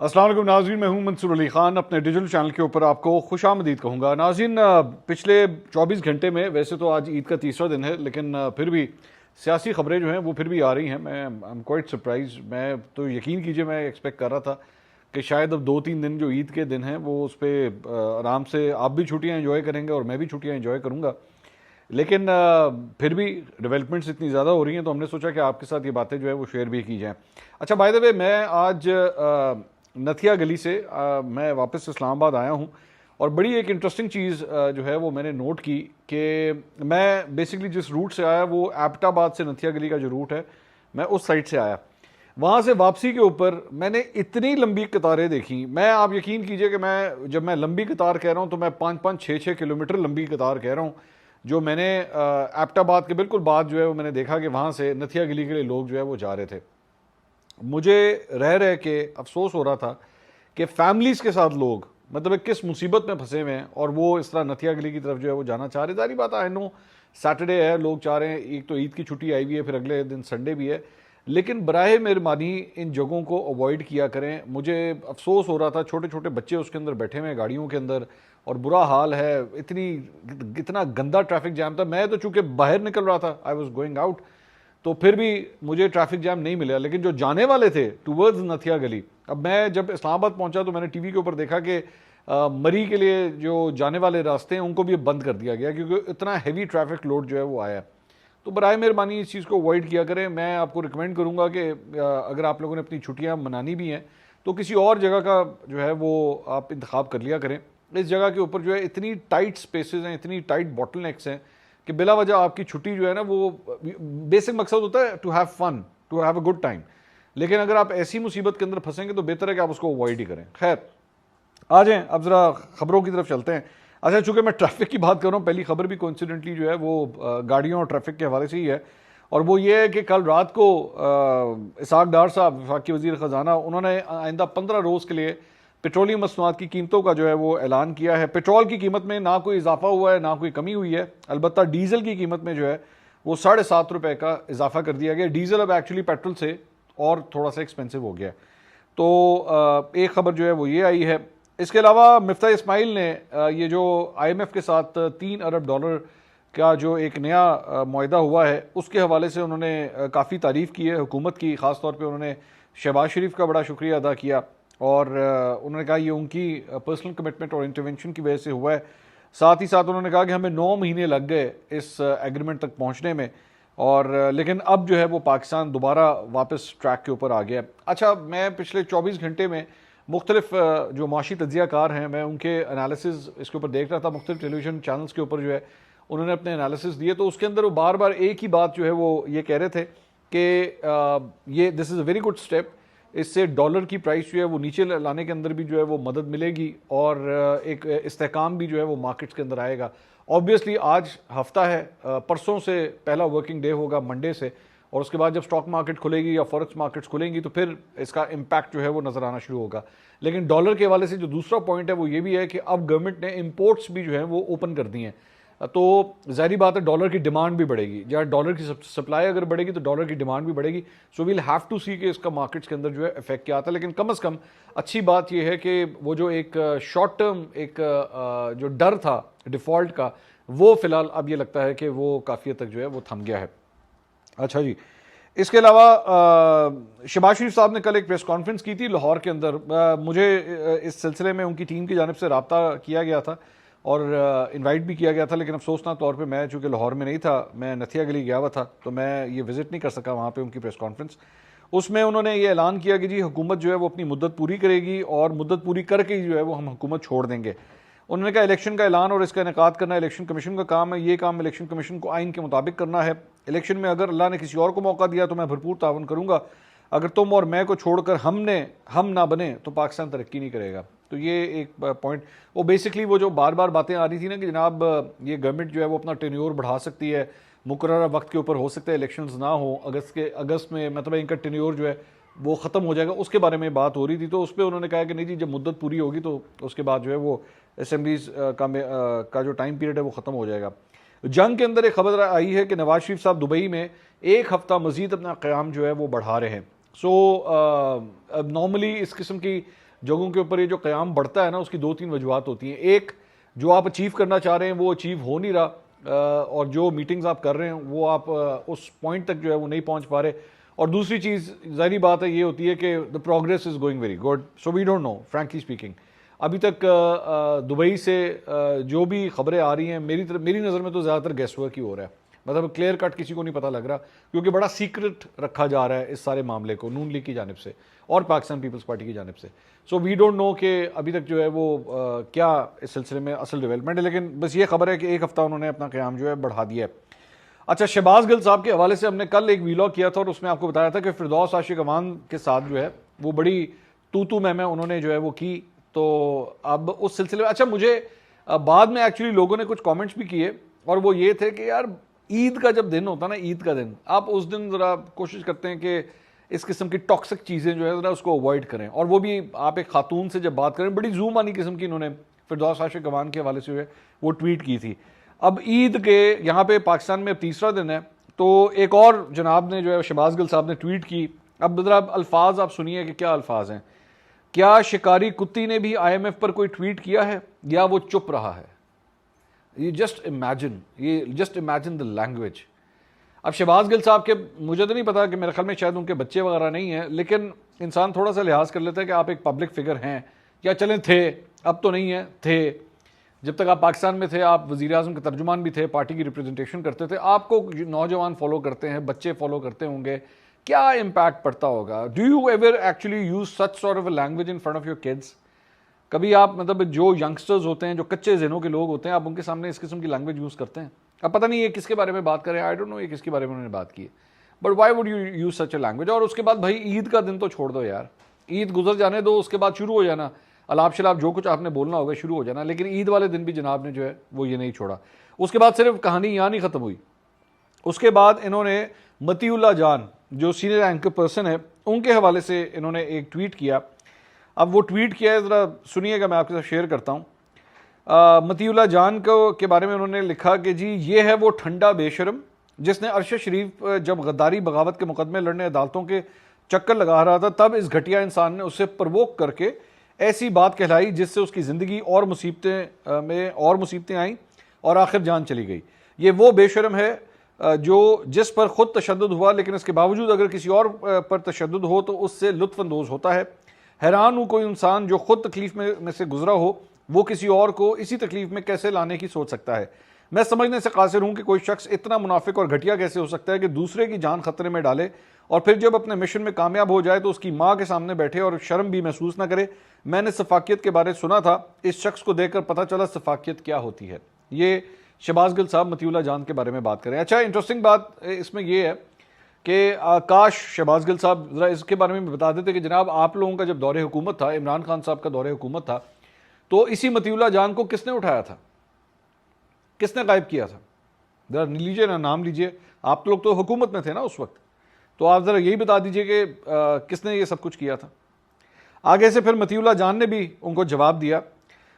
السلام علیکم ناظرین، میں ہوں منصور علی خان، اپنے ڈیجیٹل چینل کے اوپر آپ کو خوش آمدید کہوں گا۔ ناظرین، پچھلے 24 گھنٹے میں، ویسے تو آج عید کا تیسرا دن ہے لیکن پھر بھی سیاسی خبریں جو ہیں وہ پھر بھی آ رہی ہیں۔ میں ایم کوائٹ سرپرائز، میں تو یقین کیجئے میں ایکسپیکٹ کر رہا تھا کہ شاید اب 2-3 دن جو عید کے دن ہیں وہ اس پہ آرام سے آپ بھی چھٹیاں انجوائے کریں گے اور میں بھی چھٹیاں انجوائے کروں گا، لیکن پھر بھی ڈیولپمنٹس اتنی زیادہ ہو رہی ہیں تو ہم نے سوچا کہ آپ کے ساتھ یہ باتیں جو ہے وہ شیئر بھی کی جائیں۔ اچھا، بائی دا وے، میں آج نتھیا گلی سے میں واپس اسلام آباد آیا ہوں اور بڑی ایک انٹرسٹنگ چیز جو ہے وہ میں نے نوٹ کی کہ میں بیسکلی جس روٹ سے آیا وہ ایبٹ آباد سے نتھیا گلی کا جو روٹ ہے میں اس سائڈ سے آیا۔ وہاں سے واپسی کے اوپر میں نے اتنی لمبی قطاریں دیکھیں، میں آپ یقین کیجئے کہ جب میں لمبی قطار کہہ رہا ہوں تو میں 5-6 کلومیٹر لمبی قطار کہہ رہا ہوں، جو میں نے ایبٹ آباد کے بالکل بعد جو ہے وہ میں نے دیکھا کہ وہاں سے نتھیا گلی کے لیے لوگ جو ہے وہ جا رہے تھے۔ مجھے رہ کے افسوس ہو رہا تھا کہ فیملیز کے ساتھ لوگ مطلب کس مصیبت میں پھنسے ہوئے ہیں اور وہ اس طرح نتھیا گلی کی طرف جو ہے وہ جانا چاہ رہے۔ ظاہری بات ہے، نو سیٹرڈے ہے، لوگ چاہ رہے ہیں، ایک تو عید کی چھٹی آئی ہوئی ہے، پھر اگلے دن سنڈے بھی ہے، لیکن براہ مہربانی ان جگہوں کو اوائڈ کیا کریں۔ مجھے افسوس ہو رہا تھا، چھوٹے چھوٹے بچے اس کے اندر بیٹھے ہوئے ہیں گاڑیوں کے اندر اور برا حال ہے، اتنا گندا ٹریفک جام تھا۔ میں تو چونکہ باہر نکل رہا تھا، آئی واز گوئنگ آؤٹ، تو پھر بھی مجھے ٹریفک جام نہیں ملا، لیکن جو جانے والے تھے ٹوورڈز نتھیا گلی، اب میں جب اسلام آباد پہنچا تو میں نے ٹی وی کے اوپر دیکھا کہ مری کے لیے جو جانے والے راستے ہیں ان کو بھی بند کر دیا گیا کیونکہ اتنا ہیوی ٹریفک لوڈ جو ہے وہ آیا۔ تو برائے مہربانی اس چیز کو اوائڈ کیا کریں۔ میں آپ کو ریکمینڈ کروں گا کہ اگر آپ لوگوں نے اپنی چھٹیاں منانی بھی ہیں تو کسی اور جگہ کا جو ہے وہ آپ انتخاب کر لیا کریں۔ اس جگہ کے اوپر جو ہے اتنی ٹائٹ سپیسز ہیں، اتنی ٹائٹ باٹل نیکس ہیں کہ بلا وجہ آپ کی چھٹی جو ہے نا، وہ بیسک مقصد ہوتا ہے to have fun, to have a good time, لیکن اگر آپ ایسی مصیبت کے اندر پھنسیں گے تو بہتر ہے کہ آپ اس کو اوائڈ ہی کریں۔ خیر، آ جائیں اب ذرا خبروں کی طرف چلتے ہیں۔ اچھا، چونکہ میں ٹریفک کی بات کر رہا ہوں، پہلی خبر بھی کوئنسیڈنٹلی جو ہے وہ گاڑیوں اور ٹریفک کے حوالے سے ہی ہے، اور وہ یہ ہے کہ کل رات کو اسحاق ڈار صاحب، وفاقی وزیر خزانہ، انہوں نے آئندہ 15 روز کے لیے پیٹرولیم مصنوعات کی قیمتوں کا جو ہے وہ اعلان کیا ہے۔ پیٹرول کی قیمت میں نہ کوئی اضافہ ہوا ہے، نہ کوئی کمی ہوئی ہے، البتہ ڈیزل کی قیمت میں جو ہے وہ 7.5 روپے کا اضافہ کر دیا گیا۔ ڈیزل اب ایکچولی پیٹرول سے اور تھوڑا سا ایکسپینسو ہو گیا ہے۔ تو ایک خبر جو ہے وہ یہ آئی ہے۔ اس کے علاوہ مفتاح اسماعیل نے یہ جو آئی ایم ایف کے ساتھ $3 ارب کا جو ایک نیا معاہدہ ہوا ہے اس کے حوالے سے انہوں نے کافی تعریف کی ہے حکومت کی، خاص طور پہ انہوں نے شہباز شریف کا بڑا شکریہ ادا کیا اور انہوں نے کہا یہ ان کی پرسنل کمٹمنٹ اور انٹرونشن کی وجہ سے ہوا ہے۔ ساتھ ہی ساتھ انہوں نے کہا کہ ہمیں 9 مہینے لگ گئے اس ایگریمنٹ تک پہنچنے میں، اور لیکن اب جو ہے وہ پاکستان دوبارہ واپس ٹریک کے اوپر آ گیا۔ اچھا، میں پچھلے 24 گھنٹے میں مختلف جو معاشی تجزیہ کار ہیں میں ان کے انالیسز اس کے اوپر دیکھ رہا تھا، مختلف ٹیلی ویژن چینلز کے اوپر جو ہے انہوں نے اپنے انالیسز دیے، تو اس کے اندر وہ بار بار ایک ہی بات جو ہے وہ یہ کہہ رہے تھے کہ یہ دس از اے ویری گڈ اسٹیپ، اس سے ڈالر کی پرائس جو ہے وہ نیچے لانے کے اندر بھی جو ہے وہ مدد ملے گی اور ایک استحکام بھی جو ہے وہ مارکیٹس کے اندر آئے گا۔ آبویسلی آج ہفتہ ہے، پرسوں سے پہلا ورکنگ ڈے ہوگا، منڈے سے، اور اس کے بعد جب سٹاک مارکیٹ کھلے گی یا فورکس مارکیٹس کھلیں گی تو پھر اس کا امپیکٹ جو ہے وہ نظر آنا شروع ہوگا۔ لیکن ڈالر کے حوالے سے جو دوسرا پوائنٹ ہے وہ یہ بھی ہے کہ اب گورنمنٹ نے امپورٹس بھی جو ہیں وہ اوپن کر دی ہیں، تو ظاہری بات ہے ڈالر کی ڈیمانڈ بھی بڑھے گی، جہاں ڈالر کی سپلائی اگر بڑھے گی تو ڈالر کی ڈیمانڈ بھی بڑھے گی۔ سو ویل ہیو ٹو سی کہ اس کا مارکیٹس کے اندر جو ہے افیکٹ کیا آتا ہے، لیکن کم از کم اچھی بات یہ ہے کہ وہ جو ایک شارٹ ٹرم ایک جو ڈر تھا ڈیفالٹ کا، وہ فی الحال اب یہ لگتا ہے کہ وہ کافی حد تک جو ہے وہ تھم گیا ہے۔ اچھا جی، اس کے علاوہ شہباز شریف صاحب نے کل ایک پریس کانفرنس کی تھی لاہور کے اندر۔ مجھے اس سلسلے میں ان کی ٹیم کی جانب سے رابطہ کیا گیا تھا اور انوائٹ بھی کیا گیا تھا، لیکن افسوسناک طور پہ میں چونکہ لاہور میں نہیں تھا، میں نتھیا گلی گیا ہوا تھا، تو میں یہ وزٹ نہیں کر سکا وہاں پہ ان کی پریس کانفرنس۔ اس میں انہوں نے یہ اعلان کیا کہ جی حکومت جو ہے وہ اپنی مدت پوری کرے گی اور مدت پوری کر کے جو ہے وہ ہم حکومت چھوڑ دیں گے۔ انہوں نے کہا الیکشن کا اعلان اور اس کا انعقاد کرنا الیکشن کمیشن کا کام ہے، یہ کام الیکشن کمیشن کو آئین کے مطابق کرنا ہے۔ الیکشن میں اگر اللہ نے کسی اور کو موقع دیا تو میں بھرپور تعاون کروں گا، اگر تم اور میں کو چھوڑ کر ہم نہ بنے تو پاکستان ترقی نہیں کرے گا۔ تو یہ ایک پوائنٹ، وہ بیسکلی وہ جو بار بار باتیں آ رہی تھی نا کہ جناب یہ گورنمنٹ جو ہے وہ اپنا ٹینیور بڑھا سکتی ہے، مقررہ وقت کے اوپر ہو سکتا ہے الیکشنز نہ ہوں اگست میں، مطلب ان کا ٹینیور جو ہے وہ ختم ہو جائے گا، اس کے بارے میں بات ہو رہی تھی۔ تو اس پہ انہوں نے کہا کہ نہیں جی جب مدت پوری ہوگی تو اس کے بعد جو ہے وہ اسمبلیز کا جو ٹائم پیریڈ ہے وہ ختم ہو جائے گا۔ جنگ کے اندر ایک خبر آئی ہے کہ نواز شریف صاحب دبئی میں 1 ہفتہ مزید اپنا قیام جو ہے وہ بڑھا رہے ہیں۔ سو نارملی اس قسم کی جگہوں کے اوپر یہ جو قیام بڑھتا ہے نا، اس کی 2-3 وجوہات ہوتی ہیں. ایک، جو آپ اچیو کرنا چاہ رہے ہیں وہ اچیو ہو نہیں رہا، اور جو میٹنگز آپ کر رہے ہیں وہ آپ اس پوائنٹ تک جو ہے وہ نہیں پہنچ پا رہے. اور دوسری چیز ظاہری بات ہے یہ ہوتی ہے کہ the progress is going very good, so we don't know frankly speaking. ابھی تک دبئی سے جو بھی خبریں آ رہی ہیں میری نظر میں تو زیادہ تر گیس ورک ہی ہو رہا ہے، مطلب کلیئر کٹ کسی کو نہیں پتہ لگ رہا، کیونکہ بڑا سیکرٹ رکھا جا رہا ہے اس سارے معاملے کو نون لیگ کی جانب سے اور پاکستان پیپلز پارٹی کی جانب سے. سو وی ڈونٹ نو کہ ابھی تک جو ہے وہ کیا اس سلسلے میں اصل ڈیولپمنٹ ہے، لیکن بس یہ خبر ہے کہ ایک ہفتہ انہوں نے اپنا قیام جو ہے بڑھا دیا ہے. اچھا، شہباز گل صاحب کے حوالے سے ہم نے کل ایک ویلاگ کیا تھا اور اس میں آپ کو بتایا تھا کہ فردوس عاشق امان کے ساتھ جو ہے وہ بڑی تو میں انہوں نے جو ہے وہ کی. تو اب اس سلسلے میں اچھا مجھے بعد میں ایکچولی لوگوں نے کچھ کامنٹس بھی کیے، اور وہ یہ تھے کہ یار عید کا جب دن ہوتا نا، عید کا دن، آپ اس دن ذرا کوشش کرتے ہیں کہ اس قسم کی ٹاکسک چیزیں جو ہے ذرا اس کو اوائڈ کریں. اور وہ بھی آپ ایک خاتون سے جب بات کریں، بڑی زوم آنی قسم کی انہوں نے فردوس عاشق امان کے حوالے سے جو ہے وہ ٹویٹ کی تھی. اب عید کے یہاں پہ پاکستان میں تیسرا دن ہے، تو ایک اور جناب نے جو ہے شہباز گل صاحب نے ٹویٹ کی. اب ذرا الفاظ آپ سنیے کہ کیا الفاظ ہیں. کیا شکاری کتی نے بھی آئی ایم ایف پر کوئی ٹویٹ کیا ہے یا وہ چپ رہا ہے؟ یہ جسٹ امیجن دا لینگویج. اب شہباز گل صاحب کے مجھے تو نہیں پتا کہ میرے خیال میں شاید ان کے بچے وغیرہ نہیں ہیں، لیکن انسان تھوڑا سا لحاظ کر لیتا ہے کہ آپ ایک پبلک فگر ہیں، یا چلیں تھے، اب تو نہیں ہیں، تھے. جب تک آپ پاکستان میں تھے آپ وزیر اعظم کے ترجمان بھی تھے، پارٹی کی ریپرزنٹیشن کرتے تھے، آپ کو نوجوان فالو کرتے ہیں، بچے فالو کرتے ہوں گے، کیا امپیکٹ پڑتا ہوگا؟ Do you ever actually use such sort of a language in front of your kids? کبھی آپ مطلب جو ینگسٹرز ہوتے ہیں، جو کچے ذہنوں کے لوگ ہوتے ہیں، آپ ان کے سامنے اس قسم کی لینگویج یوز کرتے ہیں؟ اب پتہ نہیں یہ کس کے بارے میں بات کریں، آئی ڈونٹ نو یہ کس کے بارے میں انہوں نے بات کی ہے، but why would you use such a language? اور اس کے بعد بھائی عید کا دن تو چھوڑ دو یار، عید گزر جانے دو، اس کے بعد شروع ہو جانا الاپ شلاب جو کچھ آپ نے بولنا ہوگا شروع ہو جانا. لیکن عید والے دن بھی جناب نے جو ہے وہ یہ نہیں چھوڑا. اس کے بعد صرف کہانی یہاں نہیں ختم ہوئی، اس کے بعد انہوں نے متی اللہ جان جو سینئر اینکر پرسن ہے ان کے حوالے سے انہوں نے ایک ٹویٹ کیا. اب وہ ٹویٹ کیا ہے، ذرا سنیے گا، میں آپ کے ساتھ شیئر کرتا ہوں. متی اللہ جان کے بارے میں انہوں نے لکھا کہ جی یہ ہے وہ ٹھنڈا بے شرم جس نے ارشد شریف جب غداری بغاوت کے مقدمے لڑنے عدالتوں کے چکر لگا رہا تھا، تب اس گھٹیا انسان نے اسے پرووک کر کے ایسی بات کہلائی جس سے اس کی زندگی اور مصیبتیں آئیں اور آخر جان چلی گئی. یہ وہ بے شرم ہے جس پر خود تشدد ہوا، لیکن اس کے باوجود اگر کسی اور پر تشدد ہو تو اس سے لطف اندوز ہوتا ہے. حیران ہوں کوئی انسان جو خود تکلیف میں سے گزرا ہو وہ کسی اور کو اسی تکلیف میں کیسے لانے کی سوچ سکتا ہے. میں سمجھنے سے قاصر ہوں کہ کوئی شخص اتنا منافق اور گھٹیا کیسے ہو سکتا ہے کہ دوسرے کی جان خطرے میں ڈالے اور پھر جب اپنے مشن میں کامیاب ہو جائے تو اس کی ماں کے سامنے بیٹھے اور شرم بھی محسوس نہ کرے. میں نے سفاکیت کے بارے سنا تھا، اس شخص کو دیکھ کر پتہ چلا سفاکیت کیا ہوتی ہے. یہ شہباز گل صاحب متی اللہ جان کے بارے میں بات کریں. اچھا انٹرسٹنگ بات اس میں یہ ہے کہ کاش شہباز گل صاحب ذرا اس کے بارے میں بتا دیتے کہ جناب آپ لوگوں کا جب دور حکومت تھا، عمران خان صاحب کا دور حکومت تھا، تو اسی متی اللہ جان کو کس نے اٹھایا تھا، کس نے غائب کیا تھا؟ ذرا لیجیے نا، نام لیجیے. آپ لوگ تو حکومت میں تھے نا اس وقت، تو آپ ذرا یہی بتا دیجیے کہ کس نے یہ سب کچھ کیا تھا. آگے سے پھر متی اللہ جان نے بھی ان کو جواب دیا.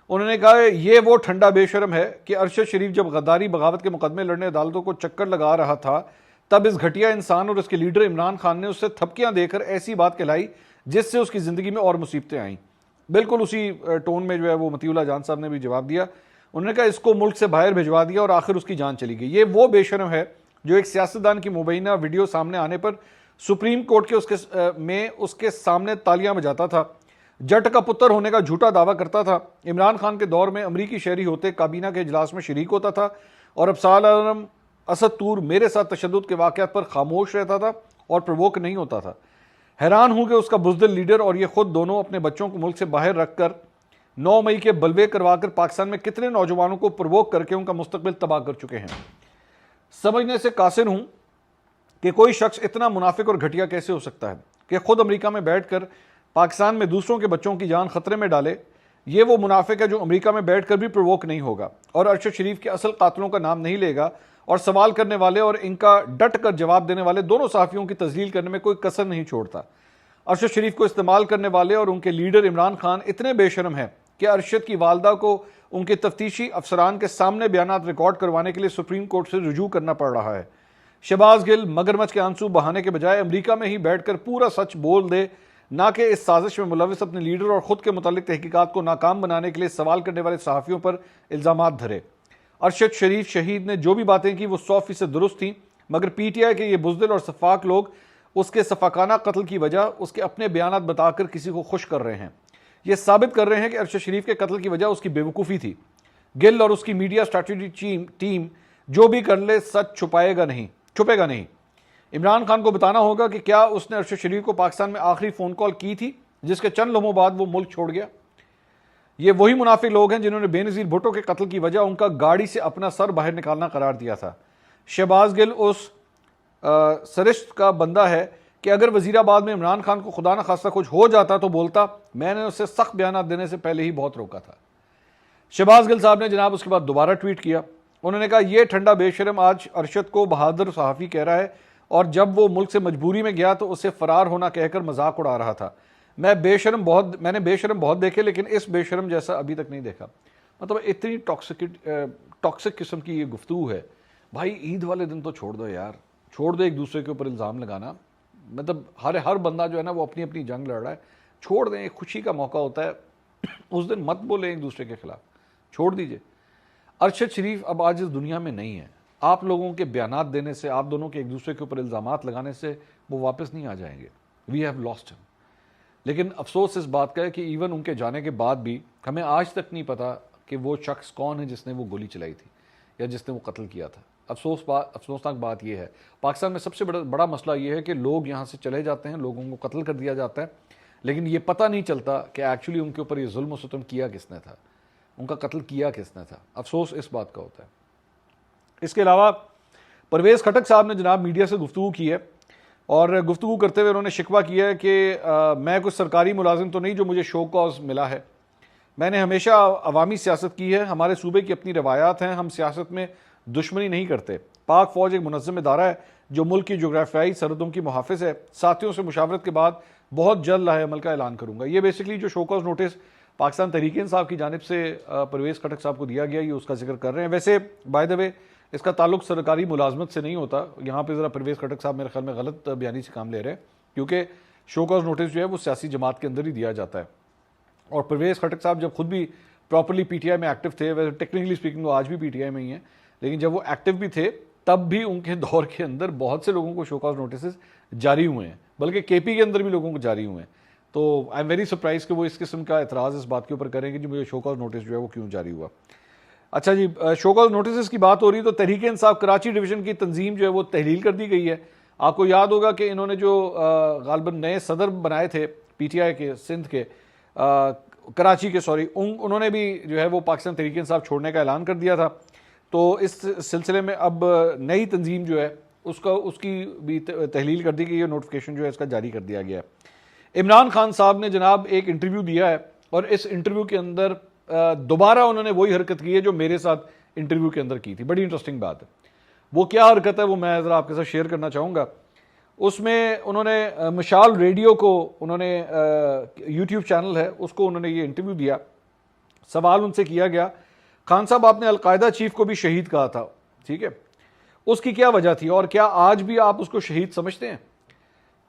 انہوں نے کہا یہ وہ ٹھنڈا بے شرم ہے کہ ارشد شریف جب غداری بغاوت کے مقدمے لڑنے عدالتوں کو چکر لگا رہا تھا، تب اس گھٹیا انسان اور اس کے لیڈر عمران خان نے اس سے تھپکیاں دے کر ایسی بات کہلائی جس سے اس کی زندگی میں اور مصیبتیں آئیں. بالکل اسی ٹون میں جو ہے وہ متی اللہ جان صاحب نے بھی جواب دیا. انہوں نے کہا اس کو ملک سے باہر بھجوا دیا اور آخر اس کی جان چلی گئی. یہ وہ بے شرم ہے جو ایک سیاستدان کی مبینہ ویڈیو سامنے آنے پر سپریم کورٹ کے اس کے سامنے تالیاں بجاتا تھا، جٹ کا پتر ہونے کا جھوٹا دعویٰ کرتا تھا، عمران خان کے دور میں امریکی شہری ہوتے کابینہ کے اجلاس میں شریک ہوتا تھا، اور ابصال عالم اسد طور میرے ساتھ تشدد کے واقعات پر خاموش رہتا تھا اور پرووک نہیں ہوتا تھا. حیران ہوں کہ اس کا بزدل لیڈر اور یہ خود دونوں اپنے بچوں کو ملک سے باہر رکھ کر 9 مئی کے بلوے کروا کر پاکستان میں کتنے نوجوانوں کو پرووک کر کے ان کا مستقبل تباہ کر چکے ہیں. سمجھنے سے قاصر ہوں کہ کوئی شخص اتنا منافق اور گھٹیا کیسے ہو سکتا ہے کہ خود امریکہ میں بیٹھ کر پاکستان میں دوسروں کے بچوں کی جان خطرے میں ڈالے. یہ وہ منافق ہے جو امریکہ میں بیٹھ کر بھی پرووک نہیں ہوگا اور ارشد شریف کے اصل قاتلوں کا نام نہیں لے گا، اور سوال کرنے والے اور ان کا ڈٹ کر جواب دینے والے دونوں صحافیوں کی تذلیل کرنے میں کوئی کسر نہیں چھوڑتا. ارشد شریف کو استعمال کرنے والے اور ان کے لیڈر عمران خان اتنے بے شرم ہیں کہ ارشد کی والدہ کو ان کے تفتیشی افسران کے سامنے بیانات ریکارڈ کروانے کے لیے سپریم کورٹ سے رجوع کرنا پڑ رہا ہے. شہباز گل مگرمچھ کے آنسو بہانے کے بجائے امریکہ میں ہی بیٹھ کر پورا سچ بول دے نہ کہ اس سازش میں ملوث اپنے لیڈر اور خود کے متعلق تحقیقات کو ناکام بنانے کے لیے سوال کرنے والے صحافیوں پر الزامات دھرے۔ ارشد شریف شہید نے جو بھی باتیں کی وہ 100% درست تھیں، مگر پی ٹی آئی کے یہ بزدل اور سفاک لوگ اس کے سفاکانہ قتل کی وجہ اس کے اپنے بیانات بتا کر کسی کو خوش کر رہے ہیں۔ یہ ثابت کر رہے ہیں کہ ارشد شریف کے قتل کی وجہ اس کی بے وقوفی تھی۔ گل اور اس کی میڈیا اسٹریٹجی ٹیم جو بھی کر لے سچ چھپے گا نہیں۔ عمران خان کو بتانا ہوگا کہ کیا اس نے ارشد شریف کو پاکستان میں آخری فون کال کی تھی جس کے چند لمحوں بعد وہ ملک چھوڑ گیا۔ یہ وہی منافق لوگ ہیں جنہوں نے بے نظیر بھٹو کے قتل کی وجہ ان کا گاڑی سے اپنا سر باہر نکالنا قرار دیا تھا۔ شہباز گل اس سرشت کا بندہ ہے کہ اگر وزیر آباد میں عمران خان کو خدا نہ خواستہ کچھ ہو جاتا تو بولتا، میں نے اسے سخت بیانات دینے سے پہلے ہی بہت روکا تھا۔ شہباز گل صاحب نے جناب اس کے بعد دوبارہ ٹویٹ کیا، انہوں نے کہا یہ ٹھنڈا بے شرم آج ارشد کو بہادر صحافی کہہ رہا ہے، اور جب وہ ملک سے مجبوری میں گیا تو اسے فرار ہونا کہہ کر مذاق اڑا رہا تھا۔ میں نے بے شرم بہت دیکھے لیکن اس بے شرم جیسا ابھی تک نہیں دیکھا۔ مطلب اتنی ٹاکسک قسم کی یہ گفتگو ہے۔ بھائی عید والے دن تو چھوڑ دو یار، چھوڑ دو ایک دوسرے کے اوپر الزام لگانا۔ مطلب ہر بندہ جو ہے نا وہ اپنی اپنی جنگ لڑ رہا ہے، چھوڑ دیں، ایک خوشی کا موقع ہوتا ہے، اس دن مت بولیں ایک دوسرے کے خلاف، چھوڑ دیجئے۔ ارشد شریف اب آج اس دنیا میں نہیں ہے، آپ لوگوں کے بیانات دینے سے، آپ دونوں کے ایک دوسرے کے اوپر الزامات لگانے سے وہ واپس نہیں آ جائیں گے۔ وی ہیو لاسٹ ہم۔ لیکن افسوس اس بات کا ہے کہ ایون ان کے جانے کے بعد بھی ہمیں آج تک نہیں پتا کہ وہ شخص کون ہے جس نے وہ گولی چلائی تھی یا جس نے وہ قتل کیا تھا۔ افسوسناک بات یہ ہے، پاکستان میں سب سے بڑا مسئلہ یہ ہے کہ لوگ یہاں سے چلے جاتے ہیں، لوگوں کو قتل کر دیا جاتا ہے، لیکن یہ پتہ نہیں چلتا کہ ایکچولی ان کے اوپر یہ ظلم و ستم کیا کس نے تھا، ان کا قتل کیا کس نے تھا۔ افسوس اس بات کا ہوتا ہے۔ اس کے علاوہ پرویز خٹک صاحب نے جناب میڈیا سے گفتگو کی ہے، اور گفتگو کرتے ہوئے انہوں نے شکوہ کیا ہے کہ میں کوئی سرکاری ملازم تو نہیں جو مجھے شو کاز ملا ہے، میں نے ہمیشہ عوامی سیاست کی ہے، ہمارے صوبے کی اپنی روایات ہیں، ہم سیاست میں دشمنی نہیں کرتے۔ پاک فوج ایک منظم ادارہ ہے جو ملک کی جغرافیائی سرحدوں کی محافظ ہے۔ ساتھیوں سے مشاورت کے بعد بہت جلد لاہے عمل کا اعلان کروں گا۔ یہ بیسکلی جو show cause notice Pakistan Tehreek Insaf کی جانب سے پرویز خٹک صاحب کو دیا گیا، یہ اس کا ذکر کر رہے ہیں۔ ویسے بائی دا وے اس کا تعلق سرکاری ملازمت سے نہیں ہوتا، یہاں پہ ذرا پرویز خٹک صاحب میرے خیال میں غلط بیانی سے کام لے رہے ہیں، کیونکہ شو کاز نوٹس جو ہے وہ سیاسی جماعت کے اندر ہی دیا جاتا ہے۔ اور پرویز خٹک صاحب جب خود بھی پراپرلی پی ٹی آئی میں ایکٹیو تھے، ویسے ٹیکنیکلی اسپیکنگ وہ آج بھی پی ٹی آئی میں ہی ہیں، لیکن جب وہ ایکٹیو بھی تھے تب بھی ان کے دور کے اندر بہت سے لوگوں کو شو کاز نوٹسز جاری ہوئے ہیں، بلکہ کے پی کے اندر بھی لوگوں کو جاری ہوئے ہیں۔ تو آئی ایم ویری سرپرائز کہ وہ اس قسم کا اعتراض اس بات کے اوپر کریں کہ مجھے شو کاز نوٹس جو ہے وہ کیوں جاری ہوا۔ اچھا جی، شو کاز نوٹسز کی بات ہو رہی ہے تو تحریک انصاف کراچی ڈویژن کی تنظیم جو ہے وہ تحلیل کر دی گئی ہے۔ آپ کو یاد ہوگا کہ انہوں نے جو غالباً نئے صدر بنائے تھے پی ٹی آئی کے سندھ کے، کراچی کے انہوں نے بھی جو ہے وہ پاکستان تحریک انصاف چھوڑنے کا اعلان کر دیا تھا۔ تو اس سلسلے میں اب نئی تنظیم جو ہے اس کی بھی تحلیل کر دی گئی ہے، نوٹیفیکیشن جو ہے اس کا جاری کر دیا گیا ہے۔ عمران خان صاحب نے جناب ایک انٹرویو دیا ہے، اور اس انٹرویو کے اندر دوبارہ انہوں نے وہی حرکت کی ہے جو میرے ساتھ انٹرویو کے اندر کی تھی۔ بڑی انٹرسٹنگ بات ہے، وہ کیا حرکت ہے وہ میں ذرا آپ کے ساتھ شیئر کرنا چاہوں گا۔ اس میں انہوں نے مشال ریڈیو کو، انہوں نے یوٹیوب چینل ہے اس کو انہوں نے یہ انٹرویو دیا۔ سوال ان سے کیا گیا، خان صاحب آپ نے القاعدہ چیف کو بھی شہید کہا تھا، ٹھیک ہے، اس کی کیا وجہ تھی اور کیا آج بھی آپ اس کو شہید سمجھتے ہیں؟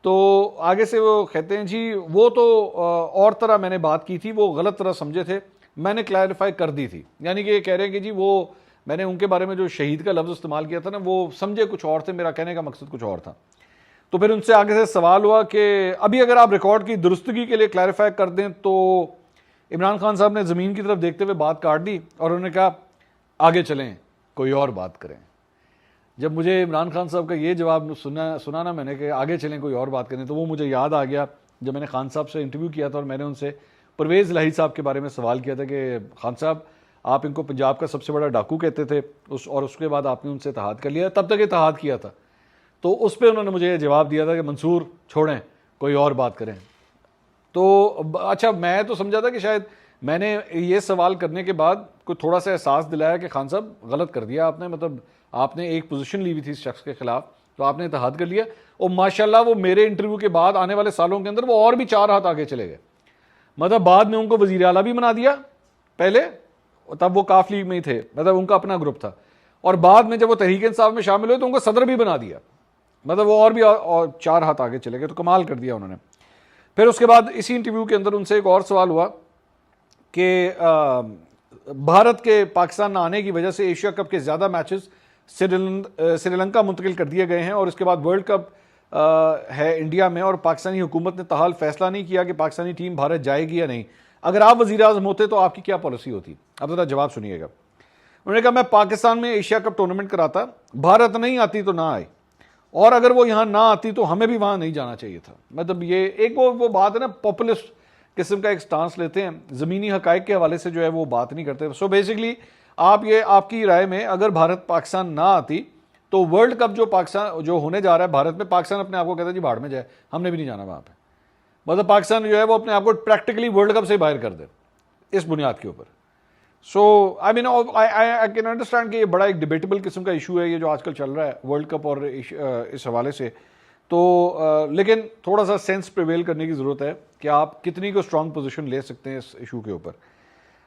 تو آگے سے وہ کہتے ہیں جی وہ تو اور طرح میں نے بات کی تھی، وہ غلط طرح سمجھے تھے، میں نے کلیریفائی کر دی تھی۔ یعنی کہ یہ کہہ رہے ہیں کہ جی وہ میں نے ان کے بارے میں جو شہید کا لفظ استعمال کیا تھا نا، وہ سمجھے کچھ اور تھے، میرا کہنے کا مقصد کچھ اور تھا۔ تو پھر ان سے آگے سے سوال ہوا کہ ابھی اگر آپ ریکارڈ کی درستگی کے لیے کلیریفائی کر دیں تو عمران خان صاحب نے زمین کی طرف دیکھتے ہوئے بات کاٹ دی اور انہوں نے کہا آگے چلیں کوئی اور بات کریں۔ جب مجھے عمران خان صاحب کا یہ جواب سنا نا میں نے کہ آگے چلیں کوئی اور بات کریں، تو وہ مجھے یاد آ گیا جب میں نے خان صاحب سے انٹرویو کیا تھا اور میں نے ان سے پرویز الہی صاحب کے بارے میں سوال کیا تھا کہ خان صاحب آپ ان کو پنجاب کا سب سے بڑا ڈاکو کہتے تھے، اور اس کے بعد آپ نے ان سے اتحاد کر لیا، تب تک اتحاد کیا تھا۔ تو اس پہ انہوں نے مجھے یہ جواب دیا تھا کہ منصور چھوڑیں کوئی اور بات کریں۔ تو اچھا میں تو سمجھا تھا کہ شاید میں نے یہ سوال کرنے کے بعد کوئی تھوڑا سا احساس دلایا کہ خان صاحب غلط کر دیا آپ نے، مطلب آپ نے ایک پوزیشن لی ہوئی تھی اس شخص کے خلاف تو آپ نے اتحاد کر لیا، اور ماشاءاللہ وہ میرے انٹرویو کے بعد آنے والے سالوں کے اندر وہ اور بھی 4 ہاتھ آگے چلے گئے۔ مطلب بعد میں ان کو وزیر اعلیٰ بھی بنا دیا، پہلے تب وہ کاف لیگ میں ہی تھے، مطلب ان کا اپنا گروپ تھا، اور بعد میں جب وہ تحریک انصاف میں شامل ہوئے تو ان کو صدر بھی بنا دیا، مطلب وہ اور بھی 4 ہاتھ آگے چلے گئے، تو کمال کر دیا انہوں نے۔ پھر اس کے بعد اسی انٹرویو کے اندر ان سے ایک اور سوال ہوا کہ بھارت کے پاکستان نہ آنے کی وجہ سے ایشیا کپ کے زیادہ میچز سری لنکا منتقل کر دیے گئے ہیں، اور اس کے بعد ورلڈ کپ ہے انڈیا میں، اور پاکستانی حکومت نے تاحال فیصلہ نہیں کیا کہ پاکستانی ٹیم بھارت جائے گی یا نہیں۔ اگر آپ وزیر اعظم ہوتے تو آپ کی کیا پالیسی ہوتی؟ اب ذرا جواب سنیے گا۔ انہوں نے کہا میں پاکستان میں ایشیا کپ ٹورنامنٹ کراتا، بھارت نہیں آتی تو نہ آئے، اور اگر وہ یہاں نہ آتی تو ہمیں بھی وہاں نہیں جانا چاہیے تھا۔ مطلب یہ ایک وہ بات ہے نا، پاپولسٹ قسم کا ایک سٹانس لیتے ہیں، زمینی حقائق کے حوالے سے جو ہے وہ بات نہیں کرتے۔ سو بیسکلی آپ کی رائے میں اگر بھارت پاکستان نہ آتی تو ورلڈ کپ جو ہونے جا رہا ہے بھارت میں، پاکستان اپنے آپ کو کہتا ہے جی بھاڑ میں جائے، ہم نے بھی نہیں جانا وہاں پہ۔ مطلب پاکستان جو ہے وہ اپنے آپ کو پریکٹیکلی ورلڈ کپ سے باہر کر دے اس بنیاد کے اوپر۔ سو آئی مین آئی کین انڈرسٹینڈ کہ یہ بڑا ایک ڈیبیٹیبل قسم کا ایشو ہے یہ جو آج کل چل رہا ہے ورلڈ کپ اور اس حوالے سے، تو لیکن تھوڑا سا سینس پریویل کرنے کی ضرورت ہے کہ آپ کتنی کو اسٹرانگ پوزیشن لے سکتے ہیں اس ایشو کے اوپر۔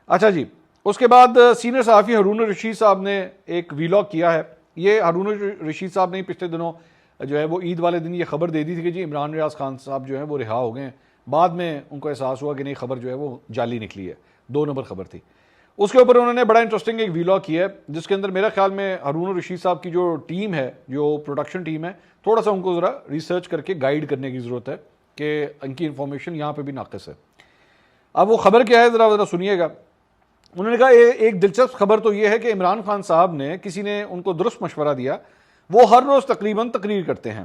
اچھا جی، اس کے بعد سینئر صحافی ہارون الرشید صاحب نے ایک ویلاگ کیا ہے۔ یہ ہارون الرشید صاحب نے پچھلے دنوں جو ہے وہ عید والے دن یہ خبر دے دی تھی کہ جی عمران ریاض خان صاحب جو ہیں وہ رہا ہو گئے ہیں، بعد میں ان کو احساس ہوا کہ نہیں خبر جو ہے وہ جعلی نکلی ہے، 2 نمبر خبر تھی۔ اس کے اوپر انہوں نے بڑا انٹرسٹنگ ایک ویلاگ کیا ہے جس کے اندر میرا خیال میں ہارون الرشید صاحب کی جو ٹیم ہے، جو پروڈکشن ٹیم ہے، تھوڑا سا ان کو ذرا ریسرچ کر کے گائیڈ کرنے کی ضرورت ہے کہ ان کی انفارمیشن یہاں پہ بھی ناقص ہے۔ اب وہ خبر کیا ہے ذرا سنیے گا۔ انہوں نے کہا ایک دلچسپ خبر تو یہ ہے کہ عمران خان صاحب نے کسی نے ان کو درست مشورہ دیا، وہ ہر روز تقریباً تقریر کرتے ہیں،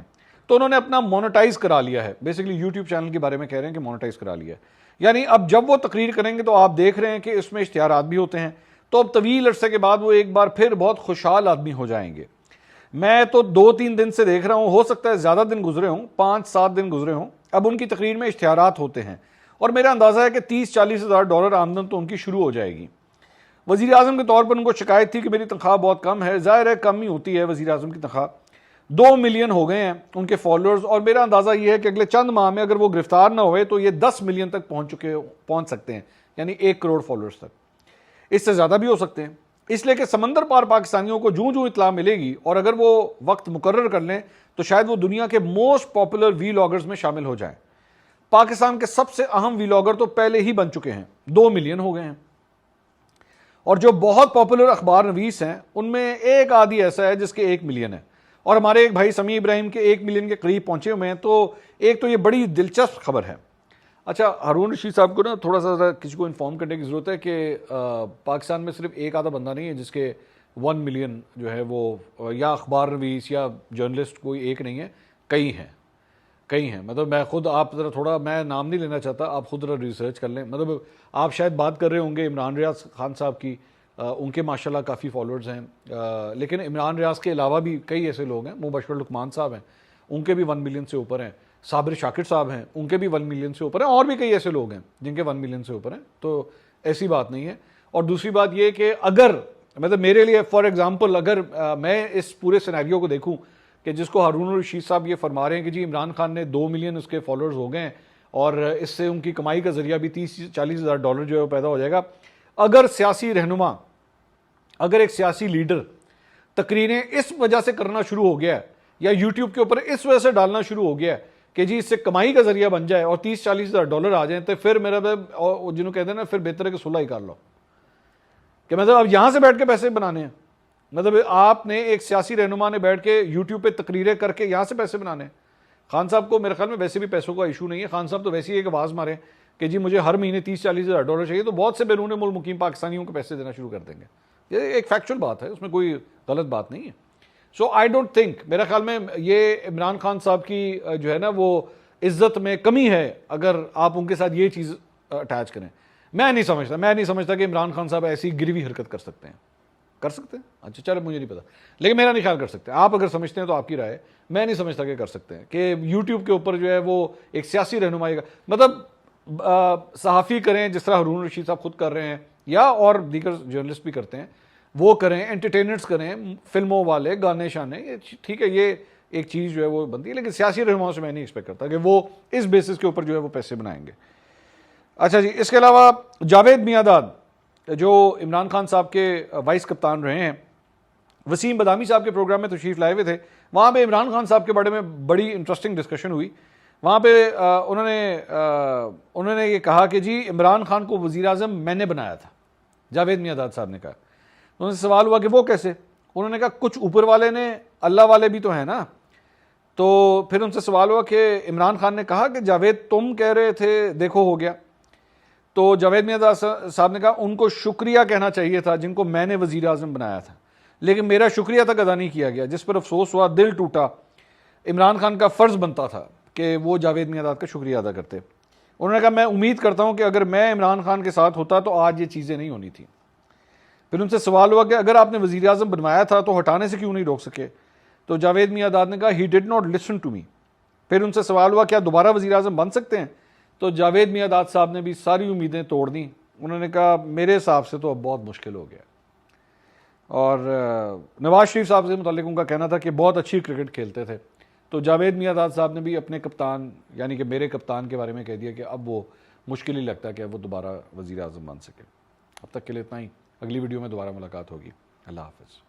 تو انہوں نے اپنا مونیٹائز کرا لیا ہے۔ بیسیکلی یوٹیوب چینل کے بارے میں کہہ رہے ہیں کہ مونیٹائز کرا لیا ہے، یعنی اب جب وہ تقریر کریں گے تو آپ دیکھ رہے ہیں کہ اس میں اشتہارات بھی ہوتے ہیں، تو اب طویل عرصے کے بعد وہ ایک بار پھر بہت خوشحال آدمی ہو جائیں گے۔ میں تو 2-3 دن سے دیکھ رہا ہوں، ہو سکتا ہے زیادہ دن گزرے ہوں، 5-7 دن گزرے ہوں، اب ان کی تقریر میں اشتہارات ہوتے ہیں، اور میرا اندازہ ہے کہ $30,000-40,000 آمدن تو ان کی شروع ہو جائے گی۔ وزیر اعظم کے طور پر ان کو شکایت تھی کہ میری تنخواہ بہت کم ہے، ظاہر ہے کم ہی ہوتی ہے وزیر اعظم کی تنخواہ۔ 2 ملین ہو گئے ہیں ان کے فالوورز، اور میرا اندازہ یہ ہے کہ اگلے چند ماہ میں اگر وہ گرفتار نہ ہوئے تو یہ 10 ملین تک پہنچ سکتے ہیں، یعنی 1 کروڑ فالوورز تک، اس سے زیادہ بھی ہو سکتے ہیں۔ اس لیے کہ سمندر پار پاکستانیوں کو جوں اطلاع ملے گی اور اگر وہ وقت مقرر کر لیں تو شاید وہ دنیا کے موسٹ پاپولر ویلاگرز میں شامل ہو جائیں۔ پاکستان کے سب سے اہم ویلاگر تو پہلے ہی بن چکے ہیں، 2 ملین ہو گئے ہیں، اور جو بہت پاپولر اخبار نویس ہیں ان میں ایک آدھی ایسا ہے جس کے 1 ملین ہے، اور ہمارے ایک بھائی سمیع ابراہیم کے 1 ملین کے قریب پہنچے ہوئے ہیں۔ تو ایک تو یہ بڑی دلچسپ خبر ہے۔ اچھا، ہارون رشید صاحب کو نا تھوڑا سا کسی کو انفارم کرنے کی ضرورت ہے کہ پاکستان میں صرف ایک آدھا بندہ نہیں ہے جس کے 1 ملین جو ہے وہ، یا اخبار نویس یا جرنلسٹ کوئی ایک نہیں ہے، کئی ہیں۔ مطلب میں خود، آپ ذرا تھوڑا، میں نام نہیں لینا چاہتا، آپ خود ذرا ریسرچ کر لیں۔ مطلب آپ شاید بات کر رہے ہوں گے عمران ریاض خان صاحب کی، ان کے ماشاءاللہ کافی فالوورز ہیں، لیکن عمران ریاض کے علاوہ بھی کئی ایسے لوگ ہیں، مبشر لقمان صاحب ہیں، ان کے بھی 1 ملین سے اوپر ہیں، صابر شاکر صاحب ہیں، ان کے بھی 1 ملین سے اوپر ہیں، اور بھی کئی ایسے لوگ ہیں جن کے 1 ملین سے اوپر ہیں، تو ایسی بات نہیں ہے۔ اور دوسری بات یہ کہ اگر مطلب میرے لیے فار ایگزامپل اگر میں اس پورے سینیریو کو دیکھوں کہ جس کو ہارون الرشید صاحب یہ فرما رہے ہیں کہ جی عمران خان نے 2 ملین اس کے فالوورز ہو گئے ہیں اور اس سے ان کی کمائی کا ذریعہ بھی $30,000-40,000 جو ہے وہ پیدا ہو جائے گا، اگر سیاسی رہنما، اگر ایک سیاسی لیڈر تقریریں اس وجہ سے کرنا شروع ہو گیا ہے یا یوٹیوب کے اوپر اس وجہ سے ڈالنا شروع ہو گیا ہے کہ جی اس سے کمائی کا ذریعہ بن جائے اور $30,000-40,000 آ جائیں، تو پھر میرا جنہوں کہتے ہیں نا، پھر بہتر ہے کہ صلح ہی کر لو، کہ مطلب اب یہاں سے بیٹھ کے پیسے بنانے ہیں۔ مطلب آپ نے ایک سیاسی رہنما نے بیٹھ کے یوٹیوب پہ تقریریں کر کے یہاں سے پیسے بنانے ہیں۔ خان صاحب کو میرے خیال میں ویسے بھی پیسوں کا ایشو نہیں ہے، خان صاحب تو ویسے ہی ایک آواز مارے کہ جی مجھے ہر مہینے $30,000-40,000 چاہیے، تو بہت سے بیرون ملک مقیم پاکستانیوں کو پیسے دینا شروع کر دیں گے۔ یہ ایک فیکچوئل بات ہے، اس میں کوئی غلط بات نہیں ہے۔ سو آئی ڈونٹ تھنک، میرا خیال میں یہ عمران خان صاحب کی جو ہے نا وہ عزت میں کمی ہے اگر آپ ان کے ساتھ یہ چیز اٹیچ کریں۔ میں نہیں سمجھتا کہ عمران خان صاحب ایسی گروی حرکت کر سکتے ہیں۔ اچھا چلو، مجھے نہیں پتا، لیکن میرا نہیں خیال کر سکتے۔ آپ اگر سمجھتے ہیں تو آپ کی رائے، میں نہیں سمجھتا کہ کر سکتے ہیں کہ یوٹیوب کے اوپر جو ہے وہ ایک سیاسی رہنمائی کا مطلب صحافی کریں جس طرح ہارون رشید صاحب خود کر رہے ہیں، یا اور دیگر جرنلسٹ بھی کرتے ہیں، وہ کریں، انٹرٹینرز کریں، فلموں والے، گانے شانے، ٹھیک ہے، یہ ایک چیز جو ہے وہ بنتی ہے، لیکن سیاسی رہنماؤں سے میں نہیں ایکسپیکٹ کرتا کہ وہ اس بیسس کے اوپر جو ہے وہ پیسے بنائیں گے۔ اچھا جی، اس کے علاوہ جاوید میاں جو عمران خان صاحب کے وائس کپتان رہے ہیں، وسیم بدامی صاحب کے پروگرام میں تشریف لائے ہوئے تھے، وہاں پہ عمران خان صاحب کے بارے میں بڑی انٹرسٹنگ ڈسکشن ہوئی۔ وہاں پہ انہوں نے یہ کہا کہ جی عمران خان کو وزیر اعظم میں نے بنایا تھا، جاوید میاں صاحب نے کہا. انہوں سے سوال ہوا کہ وہ کیسے؟ انہوں نے کہا کچھ اوپر والے نے، اللہ والے بھی تو ہیں نا. تو پھر ان سے سوال ہوا کہ عمران خان نے کہا کہ جاوید تم کہہ رہے تھے دیکھو ہو گیا. تو جاوید میاں صاحب نے کہا ان کو شکریہ کہنا چاہیے تھا جن کو میں نے وزیر اعظم بنایا تھا، لیکن میرا شکریہ تک ادا نہیں کیا گیا، جس پر افسوس ہوا، دل ٹوٹا. عمران خان کا فرض بنتا تھا کہ وہ جاوید میاں کا شکریہ ادا کرتے. انہوں نے کہا میں امید کرتا ہوں کہ اگر میں عمران خان کے ساتھ ہوتا تو آج یہ چیزیں نہیں ہونی تھیں. پھر ان سے سوال ہوا کہ اگر آپ نے وزیر اعظم بنوایا تھا تو ہٹانے سے کیوں نہیں روک سکے؟ تو جاوید میاں نے کہا ہی did not listen to me. پھر ان سے سوال ہوا کیا دوبارہ وزیر اعظم بن سکتے ہیں؟ تو جاوید میاں صاحب نے بھی ساری امیدیں توڑ دیں. انہوں نے کہا میرے حساب سے تو اب بہت مشکل ہو گیا. اور نواز شریف صاحب سے متعلق ان کا کہنا تھا کہ بہت اچھی کرکٹ کھیلتے تھے. تو جاوید میاں صاحب نے بھی اپنے کپتان یعنی کہ میرے کپتان کے بارے میں کہہ دیا کہ اب وہ مشکل ہی لگتا ہے کہ وہ دوبارہ وزیر اعظم بن سکے. اب تک کے لیے اتنا ہی. اگلی ویڈیو میں دوبارہ ملاقات ہوگی. اللہ حافظ.